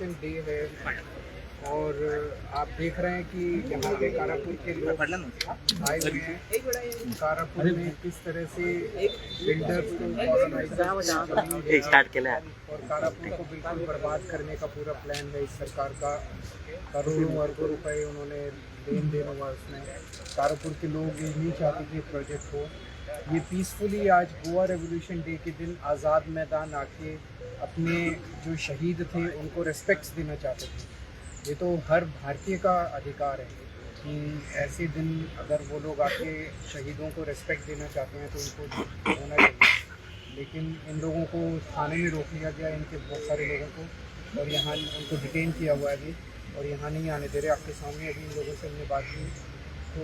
Revolution day है और आप देख रहे हैं कि यहाँ पे कारापुर के लोग आए हुए हैं। कारापुर में किस तरह से बिल्डर्स को कॉलोनाइजर स्टार्ट केला और कारापुर को बिल्कुल बर्बाद करने का पूरा प्लान है इस सरकार का। करोड़ों अरबों रुपए उन्होंने लेन देन हुआ उसमें। कारापुर के लोग ये नहीं चाहते कि प्रोजेक्ट हो। ये पीसफुली आज गोवा रेवोल्यूशन डे के दिन आज़ाद मैदान आके अपने जो शहीद थे उनको रिस्पेक्ट्स देना चाहते थे। ये तो हर भारतीय का अधिकार है कि ऐसे दिन अगर वो लोग आके शहीदों को रिस्पेक्ट देना चाहते हैं तो उनको होना चाहिए। लेकिन इन लोगों को थाने में रोक लिया गया, इनके बहुत सारे लोगों को, और यहाँ उनको डिटेन किया हुआ है अभी और यहाँ नहीं आने दे रहे। आपके सामने अभी इन लोगों से हमने बात की। तो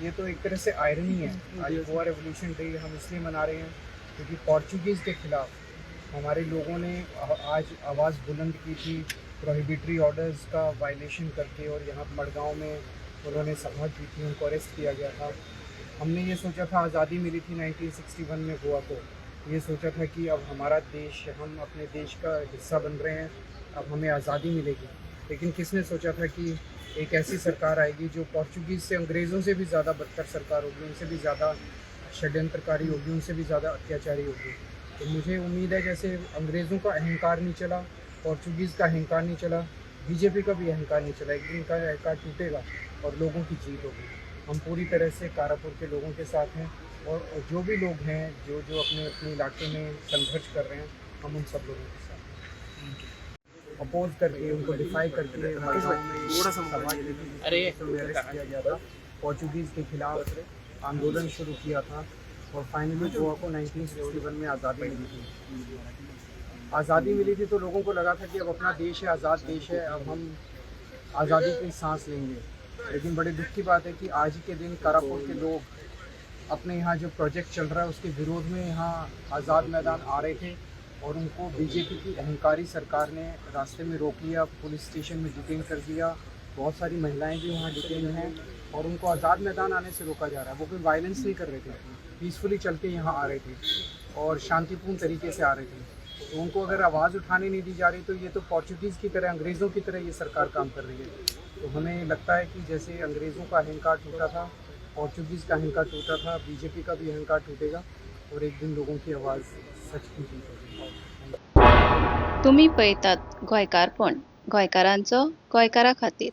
ये तो एक तरह से आयरनी है। आज गोवा रेवोल्यूशन डे हम इसलिए मना रहे हैं क्योंकि पोर्चुगीज़ के ख़िलाफ़ हमारे लोगों ने आज आवाज़ बुलंद की थी प्रोहिबिटरी ऑर्डर्स का वायलेशन करके, और यहाँ मड़गांव में उन्होंने सभा की थी, उनको अरेस्ट किया गया था। हमने ये सोचा था, आज़ादी मिली थी 1961 में गोवा को, ये सोचा था कि अब हमारा देश, हम अपने देश का हिस्सा बन रहे हैं, अब हमें आज़ादी मिलेगी। लेकिन किसने सोचा था कि एक ऐसी सरकार आएगी जो पोर्चुगीज़ से, अंग्रेज़ों से भी ज़्यादा बदतर सरकार होगी, उनसे भी ज़्यादा षड्यंत्रकारी होगी, उनसे भी ज़्यादा अत्याचारी होगी। तो मुझे उम्मीद है जैसे अंग्रेज़ों का अहंकार नहीं चला, पोर्चुगीज़ का अहंकार नहीं चला, बीजेपी का भी अहंकार नहीं चला, एक दिन का अहंकार टूटेगा और लोगों की जीत होगी। हम पूरी तरह से कारापुर के लोगों के साथ हैं और जो भी लोग हैं जो अपने अपने इलाके में संघर्ष कर रहे हैं, हम उन सब लोगों के साथ हैं। अपोज करके, उनको डिफाई करके अरेस्ट किया गया था। पोर्चुगीज़ के खिलाफ आंदोलन शुरू किया था और फाइनली गोवा को 1961 में आज़ादी मिली थी। आज़ादी मिली थी तो लोगों को लगा था कि अब अपना देश है, आज़ाद देश है, अब हम आज़ादी की सांस लेंगे। लेकिन बड़े दुख की बात है कि आज के दिन कारापुर के लोग अपने यहाँ जो प्रोजेक्ट चल रहा है उसके विरोध में यहाँ आज़ाद मैदान आ रहे थे और उनको बीजेपी की अहंकारी सरकार ने रास्ते में रोक लिया, पुलिस स्टेशन में डिटेन कर दिया। बहुत सारी महिलाएं भी वहाँ डिटेन हैं और उनको आज़ाद मैदान आने से रोका जा रहा है। वो कोई वायलेंस नहीं कर रहे थे, पीसफुली चल के यहाँ आ रहे थे और शांतिपूर्ण तरीके से आ रहे थे। तो उनको अगर आवाज़ उठाने नहीं दी जा रही तो ये तो पोर्चुगीज़ की तरह, अंग्रेज़ों की तरह ये सरकार काम कर रही है। तो हमें लगता है कि जैसे अंग्रेज़ों का अहंकार टूटा था, पोर्चुगीज़ का अहंकार टूटा था, बीजेपी का भी अहंकार टूटेगा और एक दिन लोगों की आवाज़ सच की जीत होगी। तुम्ही पळयतात गोंयकारपण, गोंयकारांचो गोंयकारा खातीर।